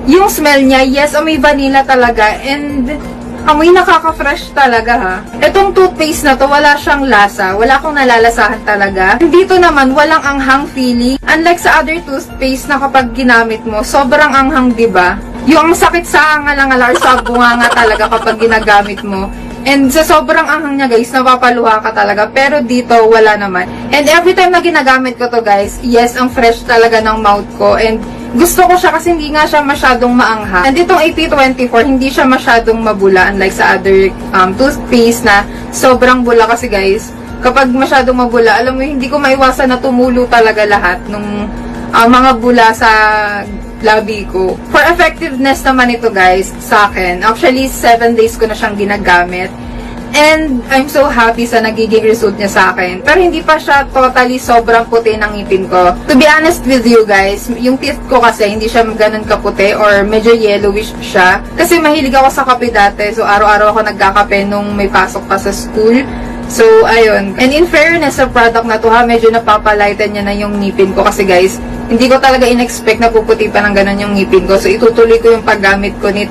Yung smell niya, yes, amoy vanilla talaga. And amoy nakaka-fresh talaga ha. Itong toothpaste na to, wala siyang lasa. Wala akong nalalasahan talaga. Dito naman, walang anghang feeling. Unlike sa other toothpaste na kapag ginamit mo, sobrang anghang, diba? Yung sakit sa ngalangalar sa bunganga talaga kapag ginagamit mo. And sa sobrang anghang niya guys, napapaluha ka talaga. Pero dito, wala naman. And every time na ginagamit ko to guys, yes, ang fresh talaga ng mouth ko. And gusto ko siya kasi hindi nga siya masyadong maangha. And itong AP24, hindi siya masyadong mabula. Unlike sa other toothpaste na sobrang bula kasi guys. Kapag masyadong mabula, alam mo, hindi ko maiwasan na tumulo talaga lahat nung mga bula sa labi ko. For effectiveness naman ito guys, sa akin, actually 7 days ko na siyang ginagamit. And I'm so happy sa nagiging result niya sa akin. Pero hindi pa siya totally sobrang puti ng ngipin ko. To be honest with you guys, yung teeth ko kasi hindi siya ganun kaputi or medyo yellowish siya. Kasi mahilig ako sa kape dati. So araw-araw ako nagkakape nung may pasok pa sa school. So, ayun. And in fairness sa product na to ha, medyo napapalighten niya na yung ngipin ko. Kasi guys, hindi ko talaga in-expect na puputi pa ng ganun yung ngipin ko. So, itutuloy ko yung paggamit ko nito.